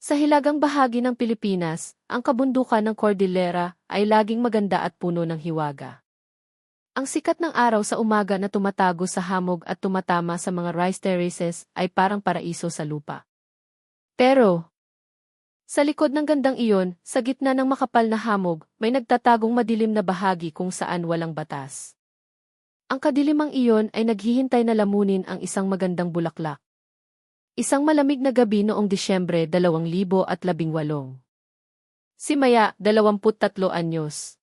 Sa hilagang bahagi ng Pilipinas, ang kabundukan ng Cordillera ay laging maganda at puno ng hiwaga. Ang sikat ng araw sa umaga na tumatago sa hamog at tumatama sa mga rice terraces ay parang paraiso sa lupa. Pero, sa likod ng gandang iyon, sa gitna ng makapal na hamog, may nagtatagong madilim na bahagi kung saan walang batas. Ang kadilimang iyon ay naghihintay na lamunin ang isang magandang bulaklak. Isang malamig na gabi noong Disyembre 2018. Si Maya, 23 anyos.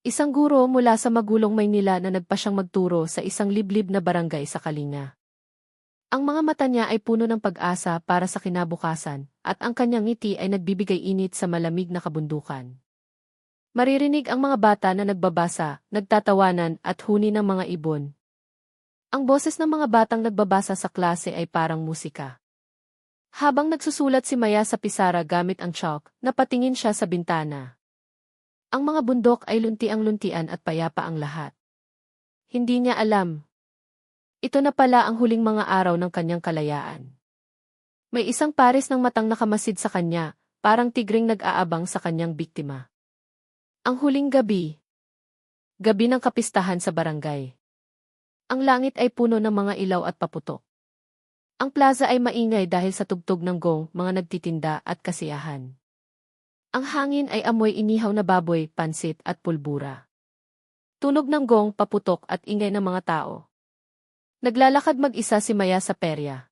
Isang guro mula sa Magulong, Maynila na nagpa siyang magturo sa isang liblib na barangay sa Kalinga. Ang mga mata niya ay puno ng pag-asa para sa kinabukasan, at ang kanyang ngiti ay nagbibigay init sa malamig na kabundukan. Maririnig ang mga bata na nagbabasa, nagtatawanan at huni ng mga ibon. Ang boses ng mga batang nagbabasa sa klase ay parang musika. Habang nagsusulat si Maya sa pisara gamit ang chalk, napatingin siya sa bintana. Ang mga bundok ay luntiang-luntian at payapa ang lahat. Hindi niya alam. Ito na pala ang huling mga araw ng kanyang kalayaan. May isang pares ng matang nakamasid sa kanya, parang tigring nag-aabang sa kanyang biktima. Ang huling gabi. Gabi ng kapistahan sa barangay. Ang langit ay puno ng mga ilaw at paputok. Ang plaza ay maingay dahil sa tugtog ng gong, mga nagtitinda at kasiyahan. Ang hangin ay amoy inihaw na baboy, pansit at pulbura. Tunog ng gong, paputok at ingay ng mga tao. Naglalakad mag-isa si Maya sa perya.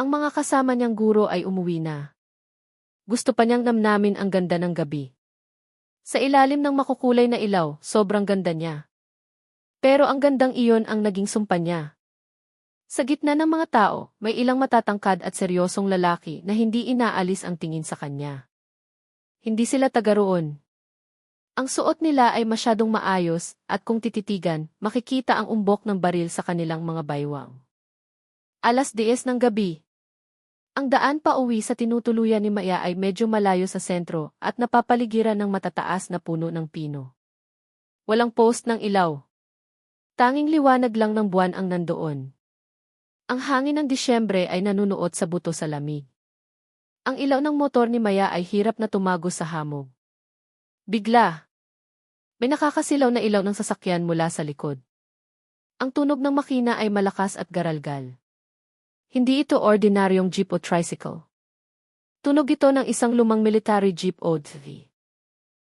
Ang mga kasama niyang guro ay umuwi na. Gusto pa niyang namnamin ang ganda ng gabi. Sa ilalim ng makukulay na ilaw, sobrang ganda niya. Pero ang gandang iyon ang naging sumpa niya. Sa gitna ng mga tao, may ilang matatangkad at seryosong lalaki na hindi inaalis ang tingin sa kanya. Hindi sila taga roon. Ang suot nila ay masyadong maayos, at kung tititigan, makikita ang umbok ng baril sa kanilang mga baywang. 10:00 ng gabi. Ang daan pa uwi sa tinutuluyan ni Maya ay medyo malayo sa sentro at napapaligiran ng matataas na puno ng pino. Walang post ng ilaw. Tanging liwanag lang ng buwan ang nandoon. Ang hangin ng Disyembre ay nanunuot sa buto sa lamig. Ang ilaw ng motor ni Maya ay hirap na tumagos sa hamog. Bigla, may nakakasilaw na ilaw ng sasakyan mula sa likod. Ang tunog ng makina ay malakas at garalgal. Hindi ito ordinaryong jeep o tricycle. Tunog ito ng isang lumang military jeep o TV.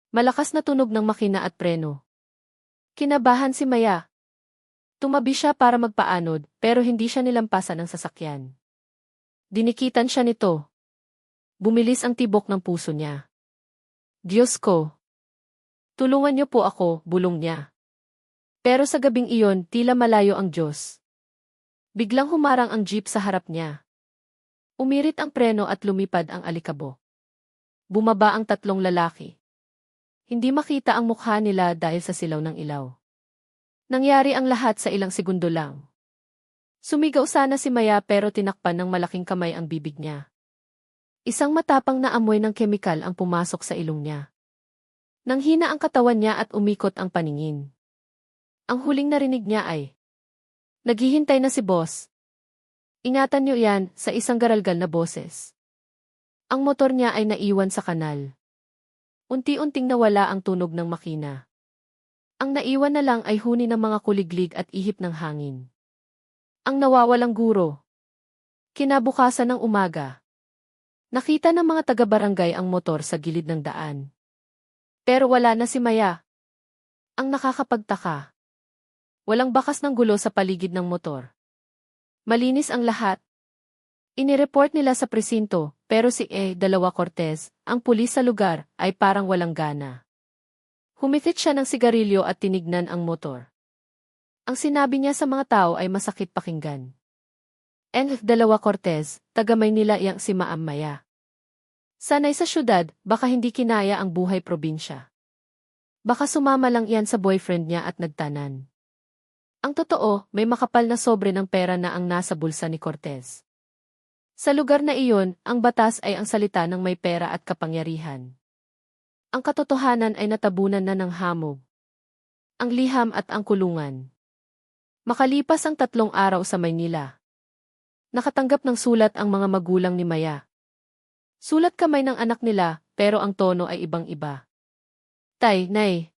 Malakas na tunog ng makina at preno. Kinabahan si Maya. Tumabi siya para magpaanod, pero hindi siya nilampasan ng sasakyan. Dinikitan siya nito. Bumilis ang tibok ng puso niya. Diyos ko! Tulungan niyo po ako, bulong niya. Pero sa gabing iyon, tila malayo ang Diyos. Biglang humarang ang jeep sa harap niya. Umirit ang preno at lumipad ang alikabok. Bumaba ang 3 lalaki. Hindi makita ang mukha nila dahil sa silaw ng ilaw. Nangyari ang lahat sa ilang segundo lang. Sumigaw sana si Maya pero tinakpan ng malaking kamay ang bibig niya. Isang matapang na amoy ng kemikal ang pumasok sa ilong niya. Nanghina ang katawan niya at umikot ang paningin. Ang huling narinig niya ay, "Naghihintay na si boss. Ingatan niyo yan," sa isang garalgal na boses. Ang motor niya ay naiwan sa kanal. Unti-unting nawala ang tunog ng makina. Ang naiwan na lang ay huni ng mga kuliglig at ihip ng hangin. Ang nawawalang guro. Kinabukasan ng umaga. Nakita ng mga taga-barangay ang motor sa gilid ng daan. Pero wala na si Maya. Ang nakakapagtaka. Walang bakas ng gulo sa paligid ng motor. Malinis ang lahat. Inireport nila sa presinto, pero si Cortez, ang pulis sa lugar, ay parang walang gana. Humithit siya ng sigarilyo at tinignan ang motor. Ang sinabi niya sa mga tao ay masakit pakinggan. Cortez, taga Maynila yang si Maam Maya. Sanay sa syudad, baka hindi kinaya ang buhay probinsya. Baka sumama lang yan sa boyfriend niya at nagtanan. Ang totoo, may makapal na sobre ng pera na ang nasa bulsa ni Cortez. Sa lugar na iyon, ang batas ay ang salita ng may pera at kapangyarihan. Ang katotohanan ay natabunan na ng hamog. Ang liham at ang kulungan. Makalipas ang 3 araw sa Maynila. Nakatanggap ng sulat ang mga magulang ni Maya. Sulat kamay ng anak nila, pero ang tono ay ibang-iba. Tay, nay,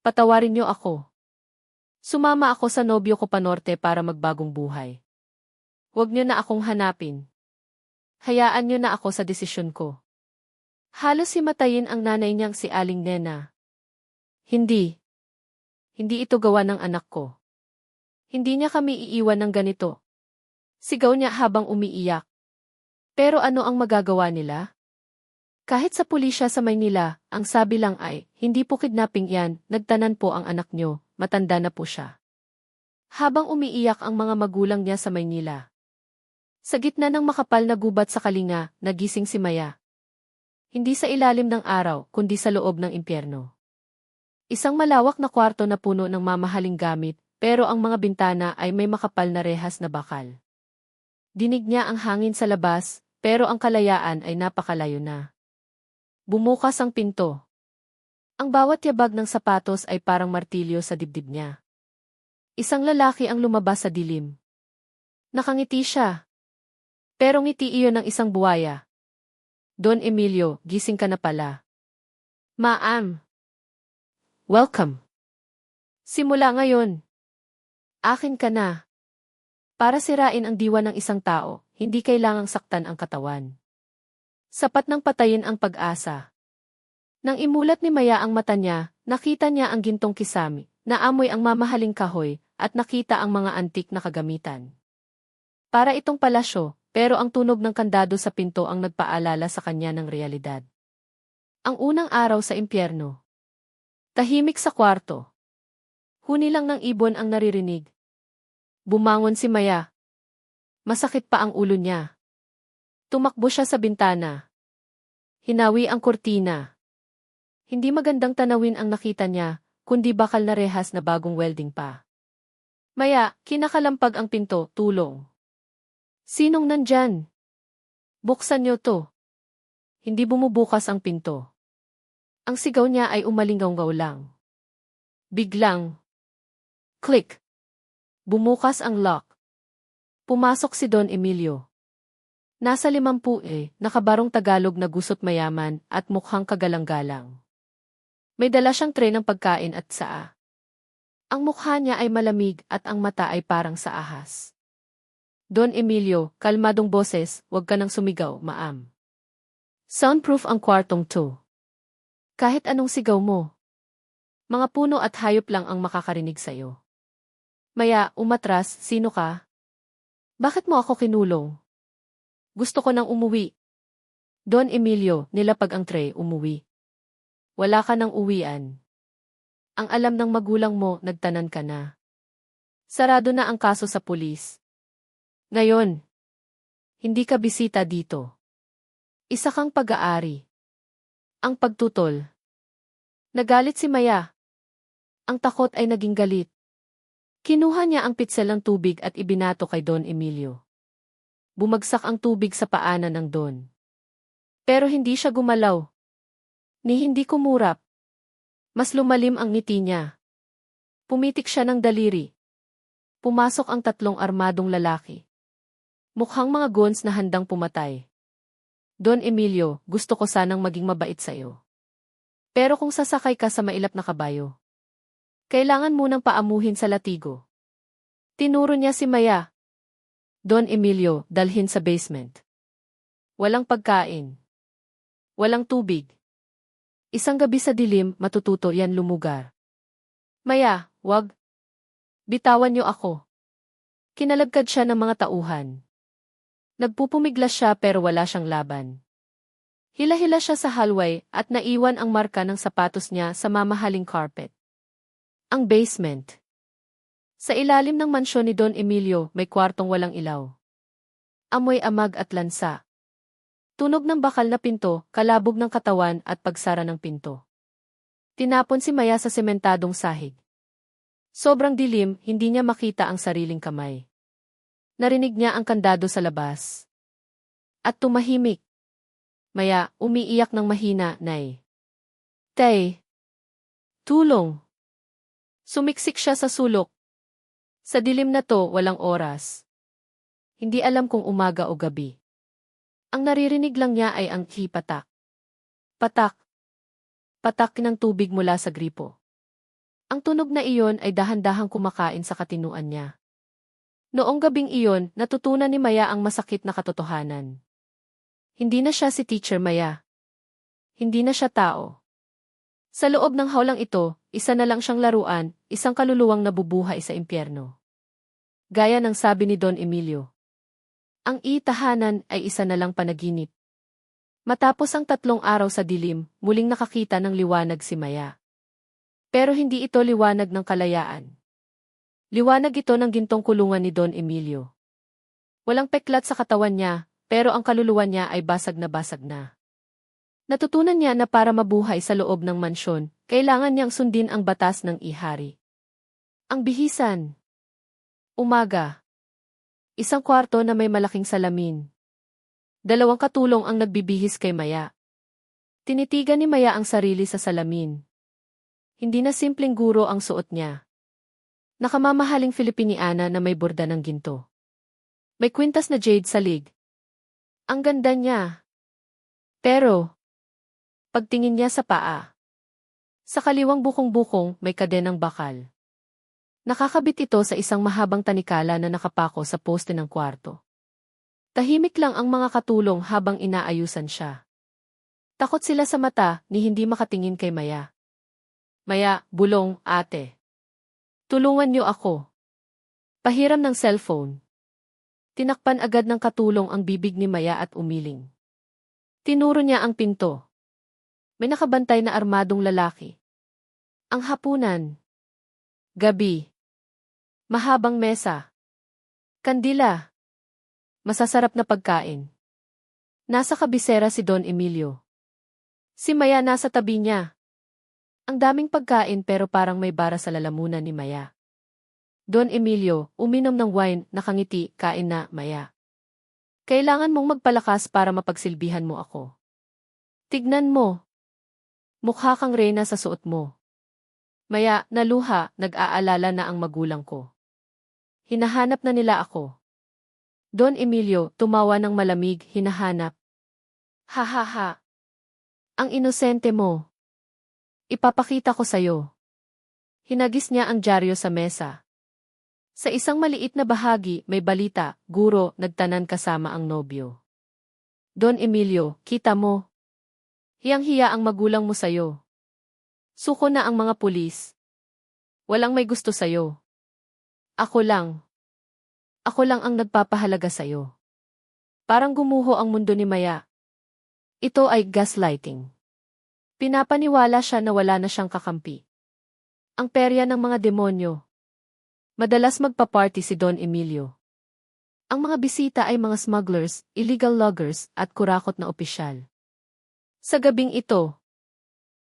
patawarin niyo ako. Sumama ako sa nobyo ko panorte para magbagong buhay. Huwag niyo na akong hanapin. Hayaan niyo na ako sa desisyon ko. Halos himatayin ang nanay niyang si Aling Nena. Hindi. Hindi ito gawa ng anak ko. Hindi niya kami iiwan ng ganito. Sigaw niya habang umiiyak. Pero ano ang magagawa nila? Kahit sa pulisya sa Maynila, ang sabi lang ay, hindi po kidnapping yan, nagtanan po ang anak niyo, matanda na po siya. Habang umiiyak ang mga magulang niya sa Maynila. Sa gitna ng makapal na gubat sa kalinga, nagising si Maya. Hindi sa ilalim ng araw, kundi sa loob ng impyerno. Isang malawak na kwarto na puno ng mamahaling gamit, pero ang mga bintana ay may makapal na rehas na bakal. Dinig niya ang hangin sa labas, pero ang kalayaan ay napakalayo na. Bumukas ang pinto. Ang bawat yabag ng sapatos ay parang martilyo sa dibdib niya. Isang lalaki ang lumabas sa dilim. Nakangiti siya. Pero ngiti iyon ng isang buwaya. Don Emilio, gising ka na pala. Ma'am. Welcome. Simula ngayon. Akin ka na. Para sirain ang diwa ng isang tao, hindi kailangang saktan ang katawan. Sapat nang patayin ang pag-asa. Nang imulat ni Maya ang mata niya, nakita niya ang gintong kisami, naamoy ang mamahaling kahoy, at nakita ang mga antik na kagamitan. Para itong palasyo, pero ang tunog ng kandado sa pinto ang nagpaalala sa kanya ng realidad. Ang unang araw sa impyerno. Tahimik sa kwarto. Huni lang ng ibon ang naririnig. Bumangon si Maya. Masakit pa ang ulo niya. Tumakbo siya sa bintana. Hinawi ang kurtina. Hindi magandang tanawin ang nakita niya, kundi bakal na rehas na bagong welding pa. Maya, kinakalampag ang pinto, tulong. Sinong nandyan? Buksan niyo to. Hindi bumubukas ang pinto. Ang sigaw niya ay umalingaw-ngaw lang. Biglang. Click. Bumukas ang lock. Pumasok si Don Emilio. Nasa 50, nakabarong Tagalog na gusot mayaman at mukhang kagalang-galang. May dala siyang tray ng pagkain at saa. Ang mukha niya ay malamig at ang mata ay parang sa ahas. Don Emilio, kalmadong boses, huwag ka nang sumigaw, ma'am. Soundproof ang kwartong to. Kahit anong sigaw mo. Mga puno at hayop lang ang makakarinig sa'yo. Maya, umatras, sino ka? Bakit mo ako kinulong? Gusto ko nang umuwi. Don Emilio, nilapag ang tray, umuwi. Wala ka nang uwian. Ang alam ng magulang mo, nagtanan ka na. Sarado na ang kaso sa pulis. Ngayon, hindi ka bisita dito. Isa kang pag-aari. Ang pagtutol. Nagalit si Maya. Ang takot ay naging galit. Kinuha niya ang pitsel ng tubig at ibinato kay Don Emilio. Bumagsak ang tubig sa paanan ng Don. Pero hindi siya gumalaw. Ni hindi kumurap. Mas lumalim ang ngiti niya. Pumitik siya ng daliri. Pumasok ang 3 armadong lalaki. Mukhang mga goons na handang pumatay. Don Emilio, gusto ko sanang maging mabait sa'yo. Pero kung sasakay ka sa mailap na kabayo, kailangan munang paamuhin sa latigo. Tinuro niya si Maya. Don Emilio, dalhin sa basement. Walang pagkain. Walang tubig. Isang gabi sa dilim, matututo yan lumugar. Maya, wag. Bitawan niyo ako. Kinalagkad siya ng mga tauhan. Nagpupumiglas siya pero wala siyang laban. Hila-hila siya sa hallway at naiwan ang marka ng sapatos niya sa mamahaling carpet. Ang basement. Sa ilalim ng mansyon ni Don Emilio may kwartong walang ilaw. Amoy amag at lansa. Tunog ng bakal na pinto, kalabog ng katawan at pagsara ng pinto. Tinapon si Maya sa sementadong sahig. Sobrang dilim, hindi niya makita ang sariling kamay. Narinig niya ang kandado sa labas. At tumahimik. Maya, umiiyak ng mahina, Nay. Tay. Tulong. Sumiksik siya sa sulok. Sa dilim na to, walang oras. Hindi alam kung umaga o gabi. Ang naririnig lang niya ay ang patak. Patak. Patak ng tubig mula sa gripo. Ang tunog na iyon ay dahan-dahang kumakain sa katinuan niya. Noong gabing iyon, natutunan ni Maya ang masakit na katotohanan. Hindi na siya si Teacher Maya. Hindi na siya tao. Sa loob ng haulang ito, isa na lang siyang laruan, isang kaluluwang nabubuhay sa impyerno. Gaya ng sabi ni Don Emilio. Ang tahanan ay isa na lang panaginip. Matapos ang 3 araw sa dilim, muling nakakita ng liwanag si Maya. Pero hindi ito liwanag ng kalayaan. Liwanag ito ng gintong kulungan ni Don Emilio. Walang peklat sa katawan niya, pero ang kaluluwa niya ay basag na basag na. Natutunan niya na para mabuhay sa loob ng mansyon, kailangan niyang sundin ang batas ng ihari. Ang bihisan. Umaga. Isang kwarto na may malaking salamin. 2 katulong ang nagbibihis kay Maya. Tinitigan ni Maya ang sarili sa salamin. Hindi na simpleng guro ang suot niya. Nakamamahaling Filipiniana na may borda ng ginto. May kwintas na jade sa lig. Ang ganda niya. Pero, pagtingin niya sa paa. Sa kaliwang bukong-bukong may kadenang bakal. Nakakabit ito sa isang mahabang tanikala na nakapako sa poste ng kwarto. Tahimik lang ang mga katulong habang inaayusan siya. Takot sila sa mata ni hindi makatingin kay Maya. Maya, bulong, ate. Tulungan niyo ako. Pahiram ng cellphone. Tinakpan agad ng katulong ang bibig ni Maya at umiling. Tinuro niya ang pinto. May nakabantay na armadong lalaki. Ang hapunan. Gabi. Mahabang mesa. Kandila. Masasarap na pagkain. Nasa kabisera si Don Emilio. Si Maya nasa tabi niya. Ang daming pagkain pero parang may bara sa lalamunan ni Maya. Don Emilio, uminom ng wine, nakangiti, kain na, Maya. Kailangan mong magpalakas para mapagsilbihan mo ako. Tignan mo. Mukha kang reyna sa suot mo. Maya, naluha, nag-aalala na ang magulang ko. Hinahanap na nila ako. Don Emilio, tumawa ng malamig, hinahanap. Ha ha ha. Ang inosente mo. Ipapakita ko sa'yo. Hinagis niya ang dyaryo sa mesa. Sa isang maliit na bahagi, may balita, guro, nagtanan kasama ang nobyo. Don Emilio, kita mo. Hiyang-hiya ang magulang mo sa'yo. Suko na ang mga pulis. Walang may gusto sa'yo. Ako lang. Ako lang ang nagpapahalaga sa'yo. Parang gumuho ang mundo ni Maya. Ito ay gaslighting. Pinapaniwala siya na wala na siyang kakampi. Ang perya ng mga demonyo. Madalas magpa-party si Don Emilio. Ang mga bisita ay mga smugglers, illegal loggers, at kurakot na opisyal. Sa gabing ito,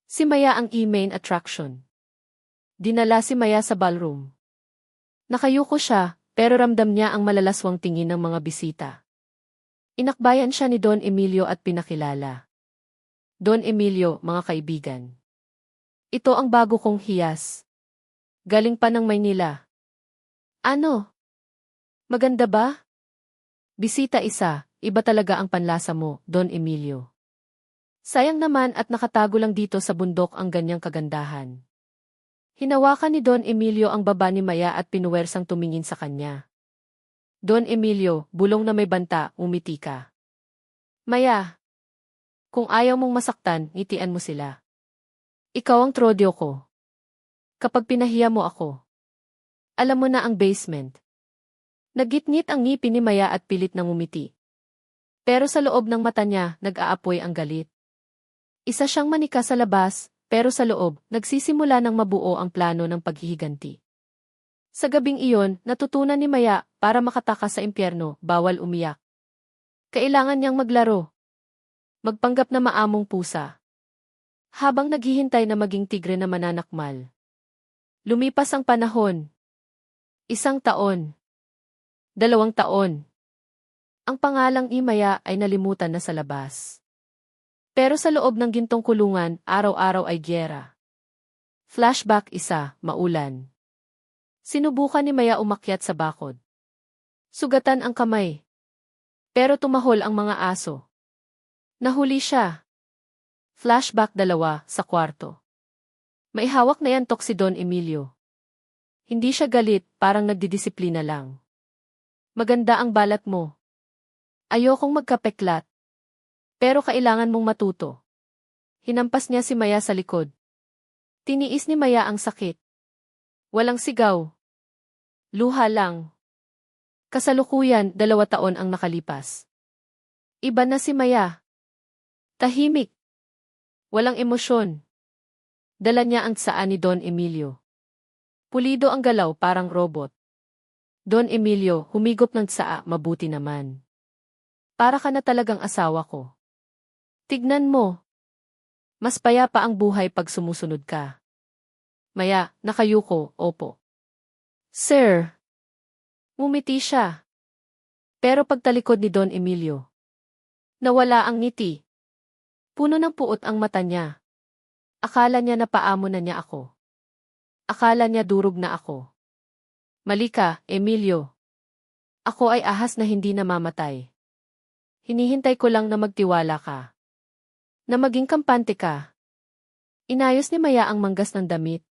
si Maya ang main attraction. Dinala si Maya sa ballroom. Nakayuko siya, pero ramdam niya ang malalaswang tingin ng mga bisita. Inakbayan siya ni Don Emilio at pinakilala. Don Emilio, mga kaibigan. Ito ang bago kong hiyas. Galing pa ng Maynila. Ano? Maganda ba? Bisita isa, iba talaga ang panlasa mo, Don Emilio. Sayang naman at nakatago lang dito sa bundok ang ganyang kagandahan. Hinawakan ni Don Emilio ang baba ni Maya at pinuwersang tumingin sa kanya. Don Emilio, bulong na may banta, umiti ka. Maya, kung ayaw mong masaktan, ngitian mo sila. Ikaw ang trodyo ko. Kapag pinahiya mo ako, alam mo na ang basement. Nagitngit ang ngipin ni Maya at pilit nang umiti. Pero sa loob ng mata niya, nag-aapoy ang galit. Isa siyang manika sa labas, pero sa loob, nagsisimula ng mabuo ang plano ng paghihiganti. Sa gabing iyon, natutunan ni Maya, para makatakas sa impyerno, bawal umiyak. Kailangan niyang maglaro. Magpanggap na maamong pusa. Habang naghihintay na maging tigre na mananakmal. Lumipas ang panahon. 1 taon. 2 taon. Ang pangalang Maya ay nalimutan na sa labas. Pero sa loob ng gintong kulungan, araw-araw ay gyera. Flashback 1, maulan. Sinubukan ni Maya umakyat sa bakod. Sugatan ang kamay. Pero tumahol ang mga aso. Nahuli siya. Flashback 2 sa kwarto. May hawak na yantok si Don Emilio. Hindi siya galit, parang nagdidisiplina lang. Maganda ang balat mo. Ayokong magkapeklat. Pero kailangan mong matuto. Hinampas niya si Maya sa likod. Tiniis ni Maya ang sakit. Walang sigaw. Luha lang. Kasalukuyan, 2 taon ang nakalipas. Iba na si Maya. Tahimik. Walang emosyon. Dala niya ang tsaa ni Don Emilio. Pulido ang galaw parang robot. Don Emilio, humigop ng tsaa, mabuti naman. Para ka na talagang asawa ko. Tignan mo. Mas payapa ang buhay pag sumusunod ka. Maya, nakayuko, opo. Sir. Ngumiti siya. Pero pagtalikod ni Don Emilio, nawala ang ngiti. Puno ng puot ang mata niya. Akala niya napaamo na niya ako. Akala niya durog na ako. Mali ka, Emilio. Ako ay ahas na hindi namamatay. Hinihintay ko lang na magtiwala ka. Na maging kampante ka. Inayos ni Maya ang manggas ng damit.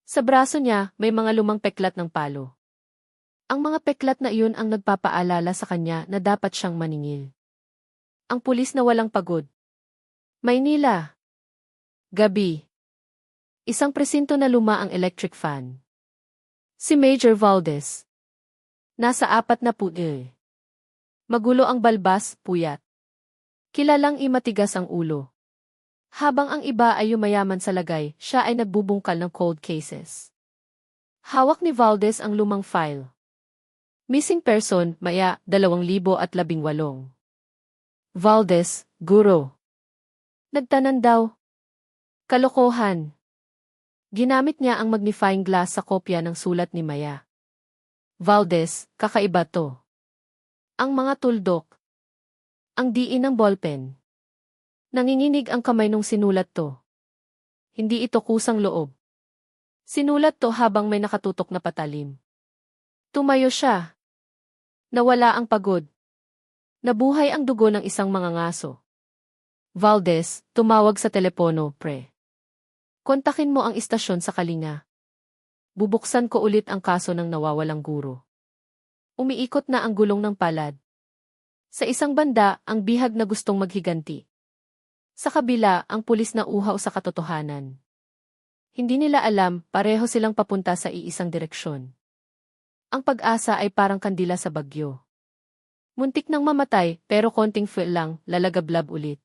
Sa braso niya, may mga lumang peklat ng palo. Ang mga peklat na iyon ang nagpapaalala sa kanya na dapat siyang maningil. Ang pulis na walang pagod. Maynila. Gabi. Isang presinto na luma ang electric fan. Si Major Valdez. Nasa 40. Magulo ang balbas, puyat. Kilalang imatigas ang ulo. Habang ang iba ay yumayaman sa lagay, siya ay nagbubungkal ng cold cases. Hawak ni Valdez ang lumang file. Missing person, Maya, 2018. Valdez, guro. Nagtanan daw. Kalokohan. Ginamit niya ang magnifying glass sa kopya ng sulat ni Maya. Valdez, kakaiba to. Ang mga tuldok. Ang diin ng ballpen. Nanginginig ang kamay nung sinulat to. Hindi ito kusang loob. Sinulat to habang may nakatutok na patalim. Tumayo siya. Nawala ang pagod. Nabuhay ang dugo ng isang mangangaso. Valdez, tumawag sa telepono, pre. Kontakin mo ang istasyon sa Kalinga. Bubuksan ko ulit ang kaso ng nawawalang guro. Umiikot na ang gulong ng palad. Sa isang banda, ang bihag na gustong maghiganti. Sa kabila, ang pulis na uhaw sa katotohanan. Hindi nila alam, pareho silang papunta sa iisang direksyon. Ang pag-asa ay parang kandila sa bagyo. Muntik nang mamatay, pero konting fuel lang, lalagablab ulit.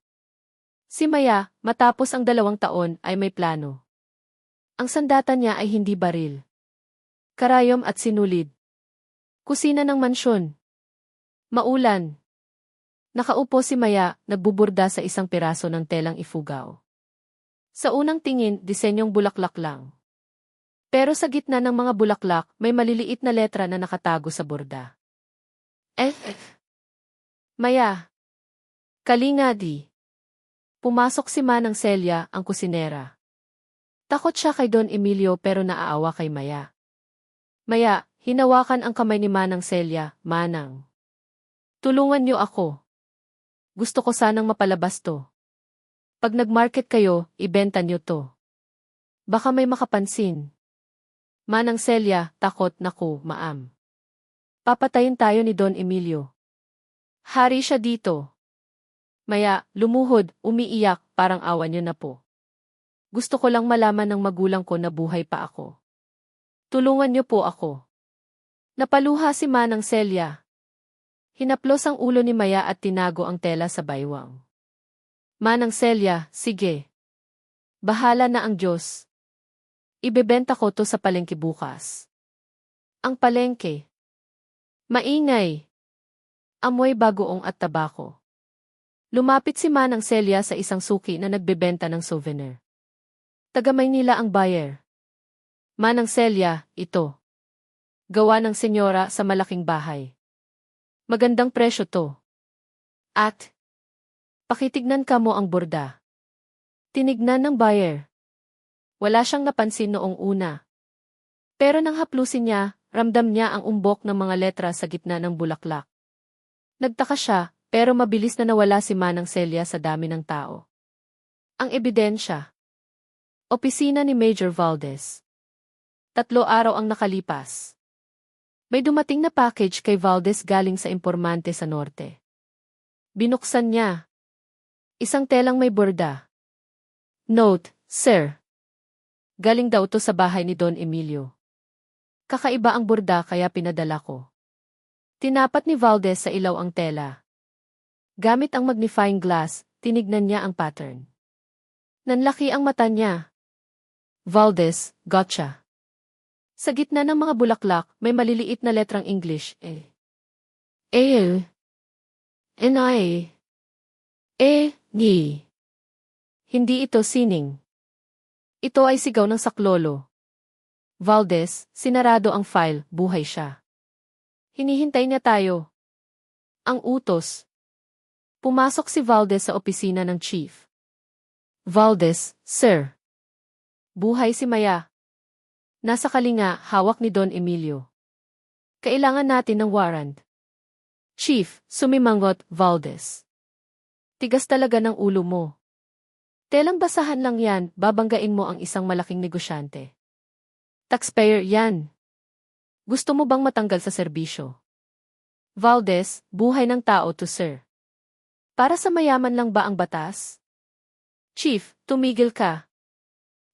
Si Maya, matapos ang 2 taon, ay may plano. Ang sandata niya ay hindi baril. Karayom at sinulid. Kusina ng mansyon. Maulan. Nakaupo si Maya, nagbuburda sa isang piraso ng telang ifugaw. Sa unang tingin, disenyong bulaklak lang. Pero sa gitna ng mga bulaklak, may maliliit na letra na nakatago sa borda. Maya. Kalinga di. Pumasok si Manang Celia, ang kusinera. Takot siya kay Don Emilio pero naaawa kay Maya. Maya, hinawakan ang kamay ni Manang Celia, Manang. Tulungan niyo ako. Gusto ko sanang mapalabas to. Pag nag-market kayo, ibenta niyo to. Baka may makapansin. Manang Celia, takot, naku, maam. Papatayin tayo ni Don Emilio. Hari siya dito. Maya, lumuhod, umiiyak, parang awa niyo na po. Gusto ko lang malaman ng magulang ko na buhay pa ako. Tulungan niyo po ako. Napaluha si Manang Celia. Hinaplos ang ulo ni Maya at tinago ang tela sa baywang. Manang Celia, sige. Bahala na ang Diyos. Ibebenta ko to sa palengke bukas. Ang palengke. Maingay. Amoy bagoong at tabako. Lumapit si Manang Celia sa isang suki na nagbebenta ng souvenir. Taga Maynila ang buyer. Manang Celia, ito. Gawa ng senyora sa malaking bahay. Magandang presyo to. At, pakitignan ka mo ang borda. Tinignan ng buyer. Wala siyang napansin noong una. Pero nang haplusin niya, ramdam niya ang umbok ng mga letra sa gitna ng bulaklak. Nagtaka siya, Pero mabilis na nawala si Manang Celia sa dami ng tao. Ang ebidensya. Opisina ni Major Valdez. 3 araw ang nakalipas. May dumating na package kay Valdez galing sa impormante sa norte. Binuksan niya. Isang telang may borda. Note, Sir. Galing daw to sa bahay ni Don Emilio. Kakaiba ang borda kaya pinadala ko. Tinapat ni Valdez sa ilaw ang tela. Gamit ang magnifying glass, tinignan niya ang pattern. Nanlaki ang mata niya. Valdez, gotcha. Sa gitna ng mga bulaklak, may maliliit na letrang English, N-I. Ni. Hindi ito sining. Ito ay sigaw ng saklolo. Valdez, sinarado ang file, buhay siya. Hinihintay niya tayo. Ang utos. Pumasok si Valdez sa opisina ng chief. Valdez, Sir. Buhay si Maya. Nasa kalinga, hawak ni Don Emilio. Kailangan natin ng warrant. Chief, sumimangot, Valdez. Tigas talaga ng ulo mo. Telang basahan lang yan, babanggain mo ang isang malaking negosyante. Taxpayer yan. Gusto mo bang matanggal sa serbisyo? Valdez, buhay ng tao to sir. Para sa mayaman lang ba ang batas? Chief, tumigil ka.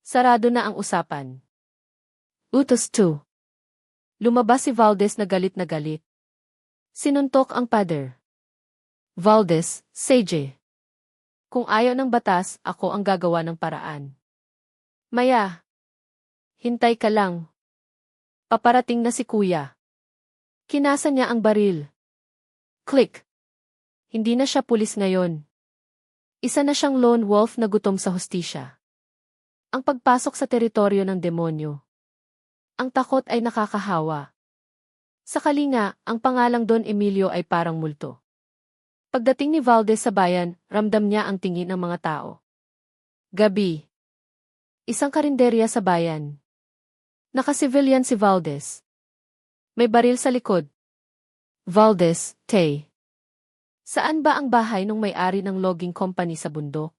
Sarado na ang usapan. Utos 2. Lumabas si Valdez na galit na galit. Sinuntok ang pader. Valdez, Sage. Kung ayaw ng batas, ako ang gagawa ng paraan. Maya. Hintay ka lang. Paparating na si kuya. Kinasa niya ang baril. Click. Hindi na siya pulis ngayon. Isa na siyang lone wolf na gutom sa hustisya. Ang pagpasok sa teritoryo ng demonyo. Ang takot ay nakakahawa. Sa kalinga, ang pangalang Don Emilio ay parang multo. Pagdating ni Valdez sa bayan, ramdam niya ang tingin ng mga tao. Gabi. Isang karinderya sa bayan. Naka-civilian si Valdez. May baril sa likod. Valdez, Tay. Saan ba ang bahay ng may-ari ng logging company sa bundok?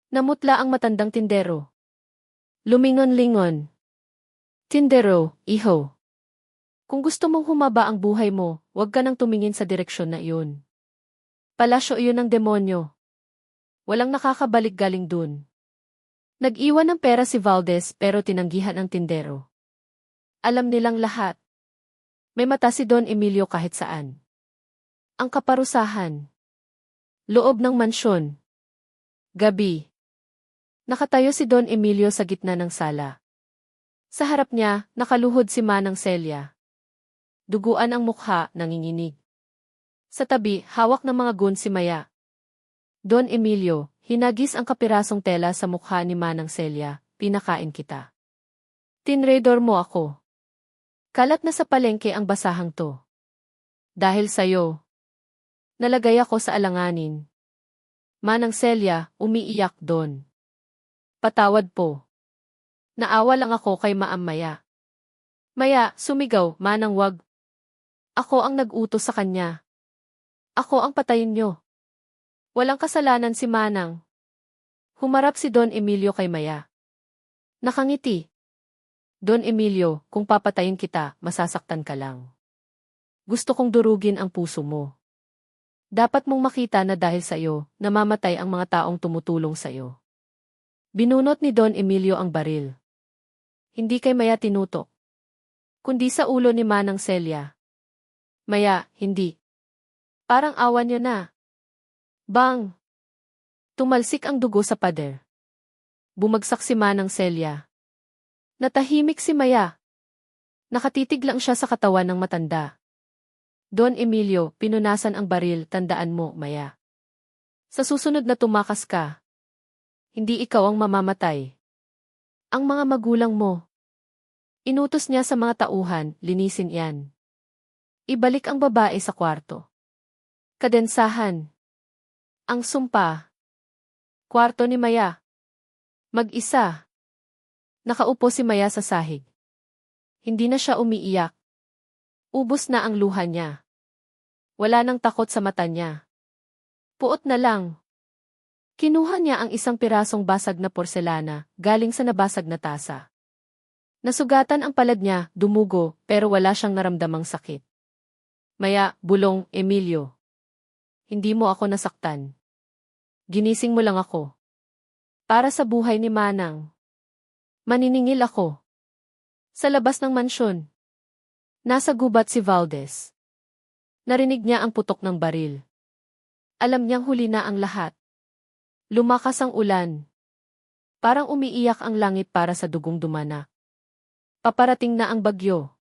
Namutla ang matandang tindero. Lumingon-lingon. Tindero, iho. Kung gusto mong humaba ang buhay mo, huwag ka nang tumingin sa direksyon na iyon. Palasyo iyon ng demonyo. Walang nakakabalik galing dun. Nag-iwan ng pera si Valdez pero tinanggihan ang tindero. Alam nilang lahat. May mata si Don Emilio kahit saan. Ang kaparusahan. Loob ng mansyon. Gabi. Nakatayo si Don Emilio sa gitna ng sala. Sa harap niya, nakaluhod si Manang Celia. Duguan ang mukha, nanginginig. Sa tabi, hawak ng mga gun si Maya. Don Emilio, hinagis ang kapirasong tela sa mukha ni Manang Celia, pinakain kita. Tinredor mo ako. Kalat na sa palengke ang basahang to. Dahil sayo. Nalagay ako sa alanganin. Manang Celia, umiiyak Don. Patawad po. Naawa lang ako kay Maam Maya. Maya, sumigaw, Manang wag. Ako ang nag-utos sa kanya. Ako ang patayin nyo. Walang kasalanan si Manang. Humarap si Don Emilio kay Maya. Nakangiti. Don Emilio, kung papatayin kita, masasaktan ka lang. Gusto kong durugin ang puso mo. Dapat mong makita na dahil sa iyo, namamatay ang mga taong tumutulong sa iyo. Binunot ni Don Emilio ang baril. Hindi kay Maya tinutok, kundi sa ulo ni Manang Celia. Maya, hindi. Parang awan niyo na. Bang! Tumalsik ang dugo sa pader. Bumagsak si Manang Celia. Natahimik si Maya. Nakatitig lang siya sa katawan ng matanda. Don Emilio, pinunasan ang baril, tandaan mo, Maya. Sa susunod na tumakas ka, hindi ikaw ang mamamatay. Ang mga magulang mo. Inutos niya sa mga tauhan, linisin yan. Ibalik ang babae sa kwarto. Kadensahan. Ang sumpa. Kwarto ni Maya. Mag-isa. Nakaupo si Maya sa sahig. Hindi na siya umiiyak. Ubos na ang luha niya. Wala nang takot sa mata niya. Puot na lang. Kinuha niya ang isang pirasong basag na porselana, galing sa nabasag na tasa. Nasugatan ang palad niya, dumugo, pero wala siyang naramdamang sakit. Maya, bulong, Emilio. Hindi mo ako nasaktan. Ginising mo lang ako. Para sa buhay ni Manang. Maniningil ako. Sa labas ng mansyon. Nasa gubat si Valdez. Narinig niya ang putok ng baril. Alam niyang huli na ang lahat. Lumakas ang ulan. Parang umiiyak ang langit para sa dugong dumana. Paparating na ang bagyo.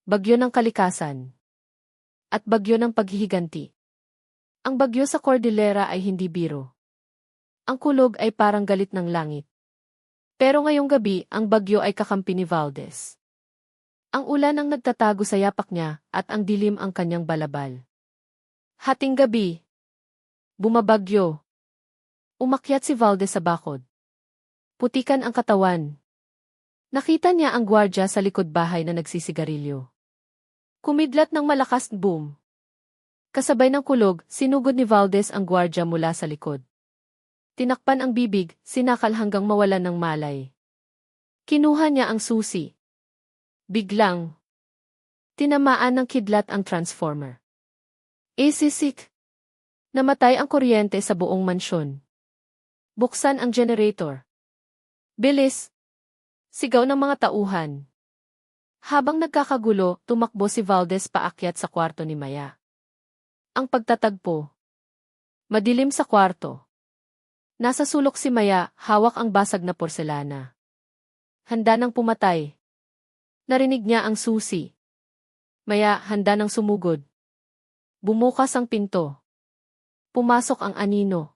Bagyo ng kalikasan. At bagyo ng paghihiganti. Ang bagyo sa Cordillera ay hindi biro. Ang kulog ay parang galit ng langit. Pero ngayong gabi, ang bagyo ay kakampi ni Valdez. Ang ulan ang nagtatago sa yapak niya at ang dilim ang kanyang balabal. Hating gabi. Bumabagyo. Umakyat si Valdez sa bakod. Putikan ang katawan. Nakita niya ang gwardya sa likod bahay na nagsisigarilyo. Kumidlat ng malakas boom. Kasabay ng kulog, sinugod ni Valdez ang gwardya mula sa likod. Tinakpan ang bibig, sinakal hanggang mawalan ng malay. Kinuha niya ang susi. Biglang. Tinamaan ng kidlat ang transformer. Isisik. Namatay ang kuryente sa buong mansyon. Buksan ang generator. Bilis! Sigaw ng mga tauhan. Habang nagkakagulo, tumakbo si Valdez paakyat sa kwarto ni Maya. Ang pagtatagpo. Madilim sa kwarto. Nasa sulok si Maya, hawak ang basag na porselana. Handa nang pumatay. Narinig niya ang susi. Maya, handa nang sumugod. Bumukas ang pinto. Pumasok ang anino.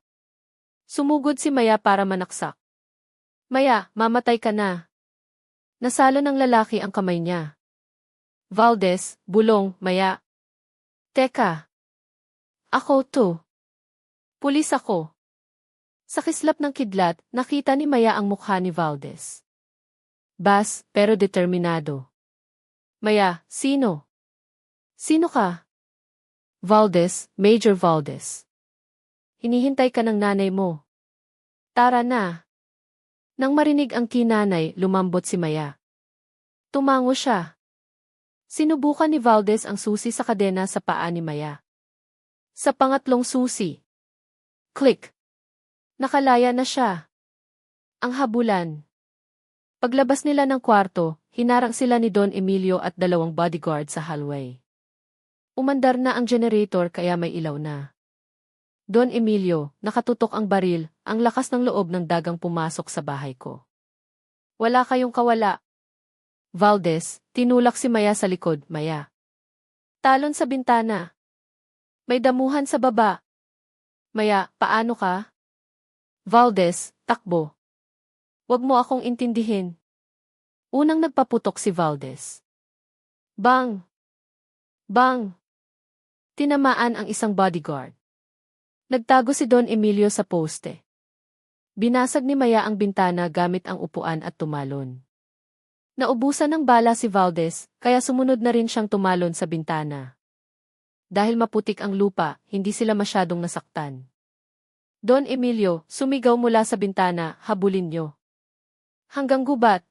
Sumugod si Maya para manaksak. Maya, mamatay ka na. Nasalo ng lalaki ang kamay niya. Valdez, bulong, Maya. Teka. Ako to. Pulis ako. Sa kislap ng kidlat, nakita ni Maya ang mukha ni Valdez. Bas, pero determinado. Maya, sino? Sino ka? Valdez, Major Valdez. Hinihintay ka ng nanay mo. Tara na. Nang marinig ang kinanay, lumambot si Maya. Tumango siya. Sinubukan ni Valdez ang susi sa kadena sa paa ni Maya. Sa pangatlong susi. Click. Nakalaya na siya. Ang habulan. Paglabas nila ng kwarto, hinarang sila ni Don Emilio at 2 bodyguard sa hallway. Umandar na ang generator kaya may ilaw na. Don Emilio, nakatutok ang baril, ang lakas ng loob ng dagang pumasok sa bahay ko. Wala kayong kawala. Valdez, tinulak si Maya sa likod, Maya. Talon sa bintana. May damuhan sa baba. Maya, paano ka? Valdez, takbo. Huwag mo akong intindihin. Unang nagpaputok si Valdez. Bang! Bang! Tinamaan ang isang bodyguard. Nagtago si Don Emilio sa poste. Binasag ni Maya ang bintana gamit ang upuan at tumalon. Naubusan ng bala si Valdez, kaya sumunod na rin siyang tumalon sa bintana. Dahil maputik ang lupa, hindi sila masyadong nasaktan. Don Emilio, sumigaw mula sa bintana, habulin niyo. Hanggang gubat.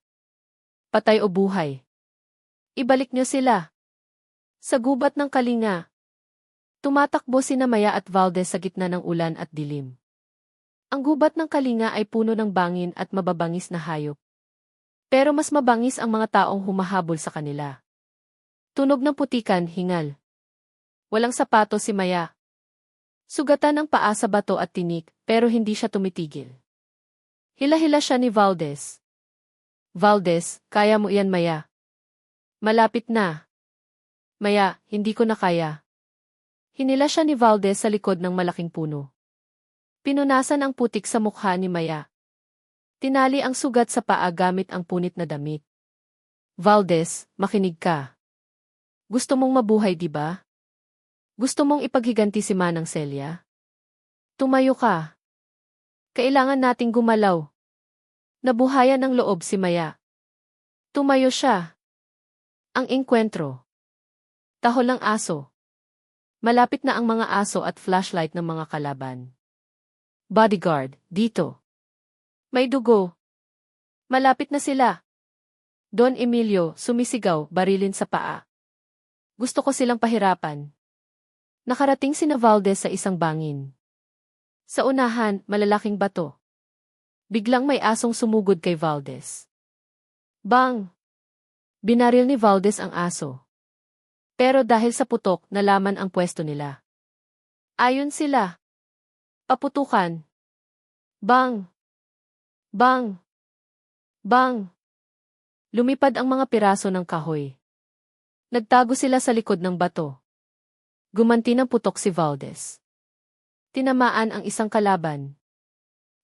Patay o buhay. Ibalik niyo sila. Sa gubat ng kalinga. Tumatakbo sina Maya at Valdez sa gitna ng ulan at dilim. Ang gubat ng kalinga ay puno ng bangin at mababangis na hayop. Pero mas mabangis ang mga taong humahabol sa kanila. Tunog ng putikan, hingal. Walang sapato si Maya. Sugatan ng paa sa bato at tinik, pero hindi siya tumitigil. Hila-hila siya ni Valdez. Valdez, kaya mo iyan, Maya. Malapit na. Maya, hindi ko na kaya. Hinila siya ni Valdez sa likod ng malaking puno. Pinunasan ang putik sa mukha ni Maya. Tinali ang sugat sa paa gamit ang punit na damit. Valdez, makinig ka. Gusto mong mabuhay, di ba? Gusto mong ipaghiganti si Manang Celia? Tumayo ka. Kailangan nating gumalaw. Nabuhayan ng loob si Maya. Tumayo siya. Ang engkwentro. Tahol ng aso. Malapit na ang mga aso at flashlight ng mga kalaban. Bodyguard, dito. May dugo. Malapit na sila. Don Emilio, sumisigaw, barilin sa paa. Gusto ko silang pahirapan. Nakarating sina Valdez sa isang bangin. Sa unahan, malalaking bato. Biglang may asong sumugod kay Valdez. Bang! Binaril ni Valdez ang aso. Pero dahil sa putok, nalaman ang pwesto nila. Ayon sila. Paputukan. Bang! Bang! Bang! Lumipad ang mga piraso ng kahoy. Nagtago sila sa likod ng bato. Gumanti ng putok si Valdez. Tinamaan ang isang kalaban.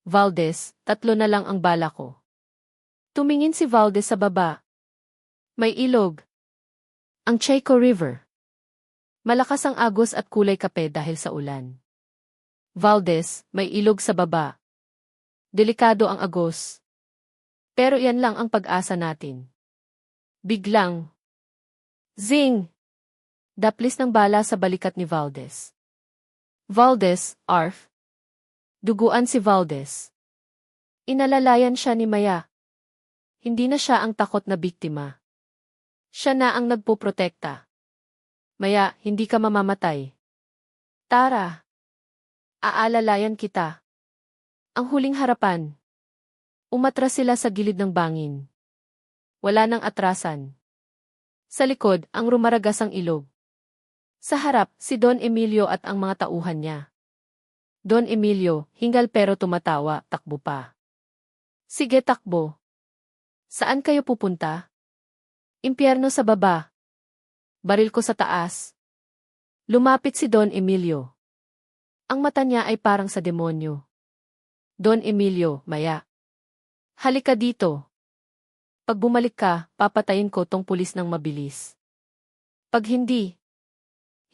Valdez, 3 na lang ang bala ko. Tumingin si Valdez sa baba. May ilog. Ang Chaco River. Malakas ang agos at kulay kape dahil sa ulan. Valdez, may ilog sa baba. Delikado ang agos. Pero yan lang ang pag-asa natin. Biglang. Zing! Daplis ng bala sa balikat ni Valdez. Valdez, arf. Duguan si Valdez. Inalalayan siya ni Maya. Hindi na siya ang takot na biktima. Siya na ang nagpoprotekta. Maya, hindi ka mamamatay. Tara. Aalalayan kita. Ang huling harapan. Umatras sila sa gilid ng bangin. Wala nang atrasan. Sa likod, ang rumaragasang ilog. Sa harap, si Don Emilio at ang mga tauhan niya. Don Emilio, hingal pero tumatawa, takbo pa. Sige, takbo. Saan kayo pupunta? Impyerno sa baba. Baril ko sa taas. Lumapit si Don Emilio. Ang mata niya ay parang sa demonyo. Don Emilio, Maya. Halika dito. Pag bumalik ka, papatayin ko tong pulis ng mabilis. Pag hindi,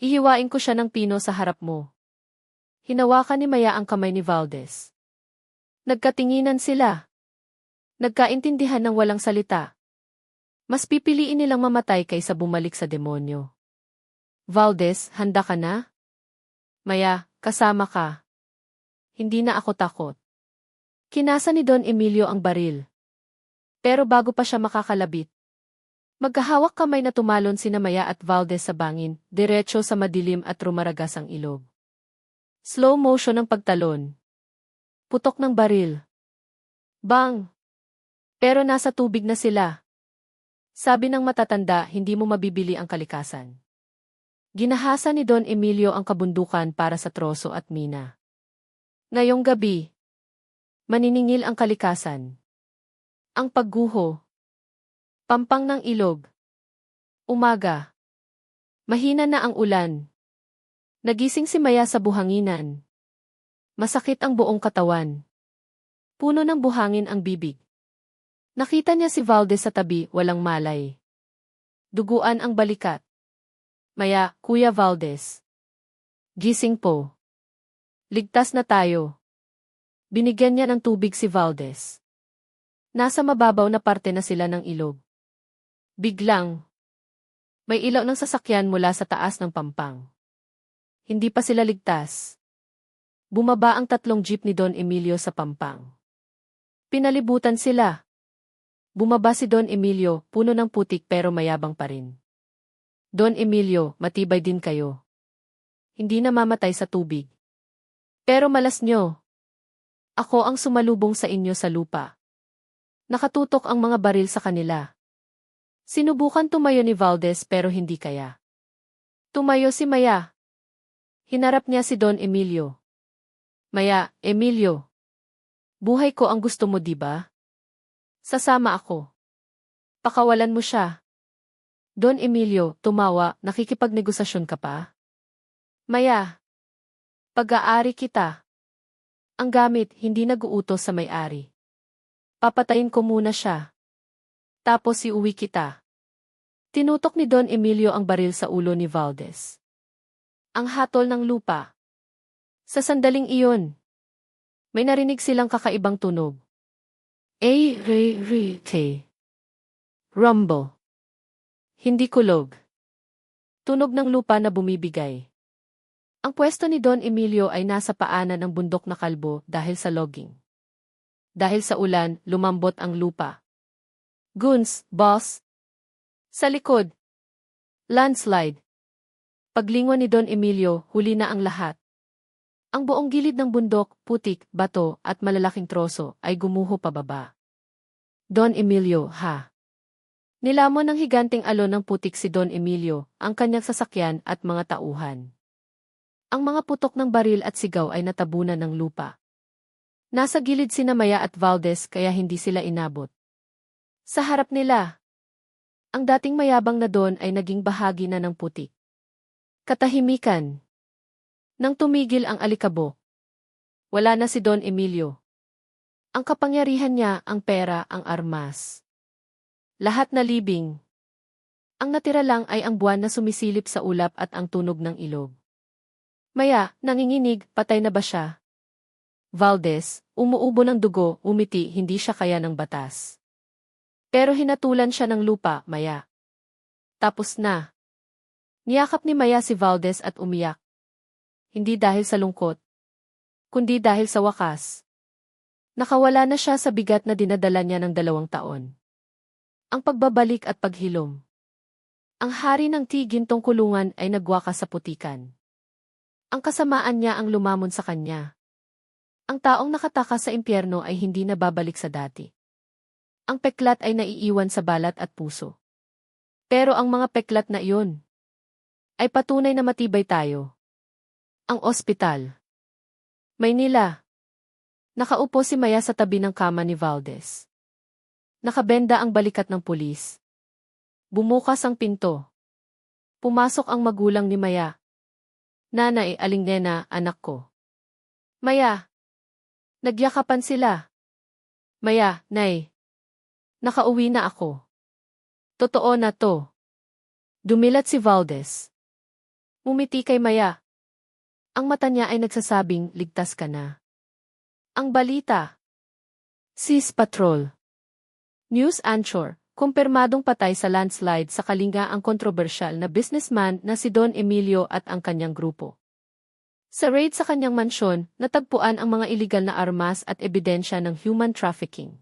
hihiwain ko siya ng pino sa harap mo. Hinawakan ni Maya ang kamay ni Valdez. Nagkatinginan sila. Nagkaintindihan ng walang salita. Mas pipiliin nilang mamatay kaysa bumalik sa demonyo. Valdez, handa ka na? Maya, kasama ka. Hindi na ako takot. Kinasa ni Don Emilio ang baril. Pero bago pa siya makakalabit, magkahawak kamay na tumalon sina Maya at Valdez sa bangin, diretso sa madilim at rumaragasang ilog. Slow motion ang pagtalon. Putok ng baril. Bang! Pero nasa tubig na sila. Sabi ng matatanda, hindi mo mabibili ang kalikasan. Ginahasa ni Don Emilio ang kabundukan para sa troso at mina. Ngayong gabi, maniningil ang kalikasan. Ang pagguho. Pampang ng ilog. Umaga. Mahina na ang ulan. Nagising si Maya sa buhanginan. Masakit ang buong katawan. Puno ng buhangin ang bibig. Nakita niya si Valdez sa tabi, walang malay. Duguan ang balikat. Maya, Kuya Valdez. Gising po. Ligtas na tayo. Binigyan niya ng tubig si Valdez. Nasa mababaw na parte na sila ng ilog. Biglang, may ilaw ng sasakyan mula sa taas ng pampang. Hindi pa sila ligtas. Bumaba ang 3 jeep ni Don Emilio sa pampang. Pinalibutan sila. Bumaba si Don Emilio, puno ng putik pero mayabang pa rin. Don Emilio, matibay din kayo. Hindi namamatay sa tubig. Pero malas nyo. Ako ang sumalubong sa inyo sa lupa. Nakatutok ang mga baril sa kanila. Sinubukan tumayo ni Valdez pero hindi kaya. Tumayo si Maya. Hinarap niya si Don Emilio. Maya, Emilio. Buhay ko ang gusto mo, diba? Sasama ako. Pakawalan mo siya. Don Emilio, tumawa, nakikipagnegosasyon ka pa? Maya. Pag-aari kita. Ang gamit, hindi nag-uutos sa may-ari. Papatayin ko muna siya. Tapos iuwi kita. Tinutok ni Don Emilio ang baril sa ulo ni Valdez. Ang hatol ng lupa. Sa sandaling iyon, may narinig silang kakaibang tunog. A-re-re-te. Rumble. Hindi kulog. Tunog ng lupa na bumibigay. Ang pwesto ni Don Emilio ay nasa paanan ng bundok na kalbo dahil sa logging. Dahil sa ulan, lumambot ang lupa. Guns, boss. Sa likod. Landslide. Paglingon ni Don Emilio, huli na ang lahat. Ang buong gilid ng bundok, putik, bato, at malalaking troso ay gumuho pababa. Don Emilio, ha? Nilamon ng higanting alon ng putik si Don Emilio, ang kanyang sasakyan at mga tauhan. Ang mga putok ng baril at sigaw ay natabunan ng lupa. Nasa gilid sina Maya at Valdez kaya hindi sila inabot. Sa harap nila, ang dating mayabang na Don ay naging bahagi na ng putik. Katahimikan. Nang tumigil ang alikabok, wala na si Don Emilio. Ang kapangyarihan niya, ang pera, ang armas. Lahat na libing. Ang natira lang ay ang buwan na sumisilip sa ulap at ang tunog ng ilog. Maya, nanginginig, patay na ba siya? Valdez, umuubo ng dugo, umiti, hindi siya kaya ng batas. Pero hinatulan siya ng lupa, Maya. Tapos na. Niyakap ni Maya si Valdez at umiyak. Hindi dahil sa lungkot, kundi dahil sa wakas. Nakawala na siya sa bigat na dinadala niya ng 2 taon. Ang pagbabalik at paghilom. Ang hari ng tigintong kulungan ay nagwakas sa putikan. Ang kasamaan niya ang lumamon sa kanya. Ang taong nakatakas sa impyerno ay hindi na babalik sa dati. Ang peklat ay naiiwan sa balat at puso. Pero ang mga peklat na iyon ay patunay na matibay tayo. Ang ospital. Maynila. Nakaupo si Maya sa tabi ng kama ni Valdez. Nakabenda ang balikat ng pulis. Bumukas ang pinto. Pumasok ang magulang ni Maya. Nanay, aling nena, anak ko. Maya. Nagyakapan sila. Maya, nay. Nakauwi na ako. Totoo na to. Dumilat si Valdez. Umiti kay Maya. Ang mata niya ay nagsasabing, ligtas ka na. Ang balita. Sis Patrol. News anchor, kumpirmadong patay sa landslide sa Kalinga ang kontrobersyal na businessman na si Don Emilio at ang kanyang grupo. Sa raid sa kanyang mansyon, natagpuan ang mga iligal na armas at ebidensya ng human trafficking.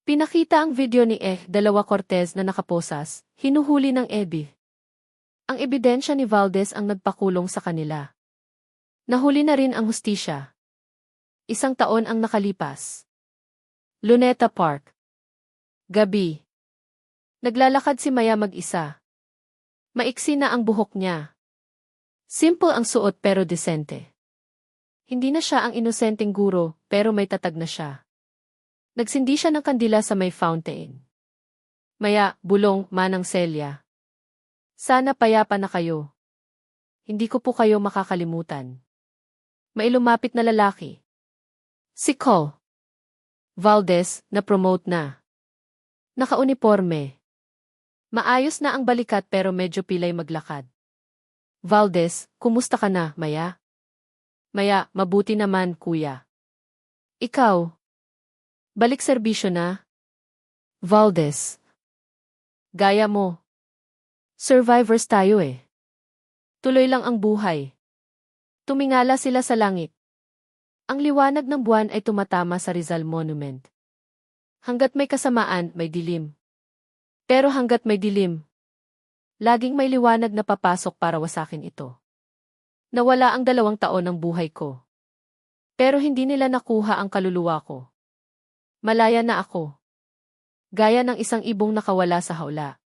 Pinakita ang video ni Dalawa Cortez na nakaposas, hinuhuli ng EBI. Ang ebidensya ni Valdez ang nagpakulong sa kanila. Nahuli na rin ang hustisya. 1 taon ang nakalipas. Luneta Park. Gabi. Naglalakad si Maya mag-isa. Maiksi na ang buhok niya. Simple ang suot pero desente. Hindi na siya ang inosenteng guro, pero may tatag na siya. Nagsindi siya ng kandila sa may fountain. Maya, bulong, Manang Celia. Sana payapa na kayo. Hindi ko po kayo makakalimutan. May lumapit na lalaki. Si Cole. Valdez, na-promote na. Naka-uniforme. Maayos na ang balikat pero medyo pilay maglakad. Valdez, kumusta ka na, Maya? Maya, mabuti naman, kuya. Ikaw? Balik serbisyo na? Valdez. Gaya mo. Survivors tayo eh. Tuloy lang ang buhay. Tumingala sila sa langit. Ang liwanag ng buwan ay tumatama sa Rizal Monument. Hanggat may kasamaan, may dilim. Pero hanggat may dilim, laging may liwanag na papasok para wasakin ito. Nawala ang 2 taon ng buhay ko. Pero hindi nila nakuha ang kaluluwa ko. Malaya na ako. Gaya ng isang ibong nakawala sa hawla.